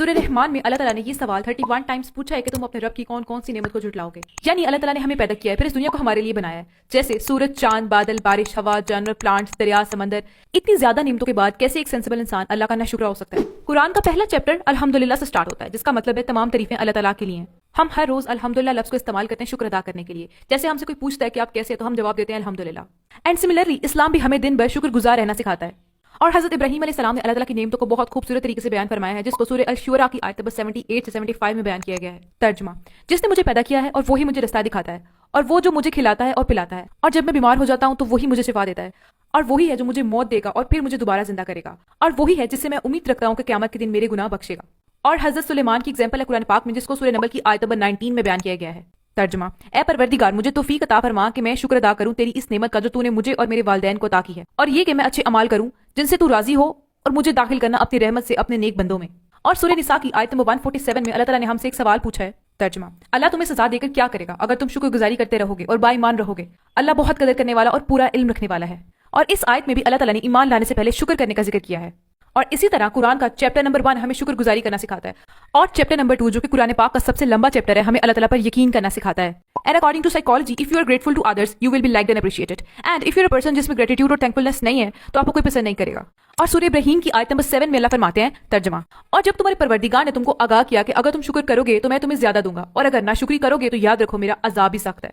सूरह रहमान में अल्लाह ताला ने ये सवाल 31 टाइम्स पूछा है कि तुम अपने रब की कौन कौन सी नेमत को झुटलाओगे। यानी अल्लाह ताला ने हमें पैदा किया है, फिर इस दुनिया को हमारे लिए बनाया है, जैसे सूरज, चांद, बादल, बारिश, हवा, जानवर, प्लांट्स, दरिया, समंदर। इतनी ज्यादा नेमतों के बाद कैसे एक सेंसिबल इंसान अल्लाह का नाशुक्र हो सकता है। कुरान का पहला चैप्टर अल्हम्दुलिल्लाह से स्टार्ट होता है, जिसका मतलब है तमाम तारीफें अल्लाह ताला के लिए हैं। हम हर रोज अल्हम्दुलिल्लाह लफ्ज को इस्तेमाल करते हैं शुक्र अदा करने के लिए। जैसे हमसे कोई पूछता है कि आप कैसे हैं, तो हम जवाब देते हैं अल्हम्दुलिल्लाह। एंड सिमिलरली इस्लाम भी हमें दिन भर शुक्रगुजार रहना सिखाता है। और हजरत इब्राहीम अलैहिस्सलाम ने अल्लाह ताला की नेमतों को बहुत खूबसूरत तरीके से बयान फरमाया है, जिसको सूरह अल-शूरा की आयत नंबर 78 से 75 में बयान किया गया है। तर्जुमा: जिसने मुझे पैदा किया है और वही मुझे रास्ता दिखाता है, और वो जो मुझे खिलाता है और पिलाता है, और जब मैं बीमार हो जाता हूँ तो वही मुझे शिफा देता है, और वही है जो मुझे मौत देगा और फिर मुझे दोबारा जिंदा करेगा, और वही है जिससे मैं उम्मीद रखता हूँ कि क़यामत के दिन मेरे गुनाह बख्शेगा। और हजरत सुलेमान की एग्जाम्पल है कुरान पाक में, जिसको सूरह नमल की आयत नंबर 19 में बयान किया गया है। तर्जुमा: ए परवरदिगार, मुझे तौफीक अता फरमा कि मैं शुक्र अदा करूं तेरी इस नेमत का जो तूने मुझे और मेरे वालिदैन को अता की है, और ये कि मैं अच्छे अमाल करूं जिनसे तू राजी हो, और मुझे दाखिल करना अपनी रहमत से अपने नेक बंदों में। और सूरह निसा की आयत नंबर 147 में अल्लाह ताला ने हमसे एक सवाल पूछा है। तर्जुमा: अल्लाह तुम्हें सजा देकर क्या करेगा अगर तुम शुक्रगुजारी करते रहोगे और बाईमान रहोगे। अल्लाह बहुत कदर करने वाला और पूरा इल्म रखने वाला है। और इस आयत में भी अल्लाह ताला ने ईमान लाने से पहले शुक्र करने का जिक्र किया है। और इसी तरह कुरान का चैप्टर नंबर 1 हमें शुक्रगुजारी करना सिखाता है, और चैप्टर नंबर 2 जो कि कुरान पाक का सबसे लंबा चैप्टर है, हमें अल्लाह ताला पर यकीन करना सिखाता है। And according to psychology, if you are grateful to others, you will be liked and appreciated. And if you're a person जिसमें gratitude और thankfulness नहीं है, तो आपको कोई पसंद नहीं करेगा। और सूरह इब्राहीम की आयत नंबर 7 में अल्लाह फरमाते हैं, तर्जुमा: और जब तुम्हारे परवरदिगार ने तुमको आगाह किया कि अगर तुम शुक्र करोगे तो मैं तुम्हें ज्यादा दूंगा, और अगर नाशुक्री करोगे तो याद रखो मेरा अजाब भी सख्त है।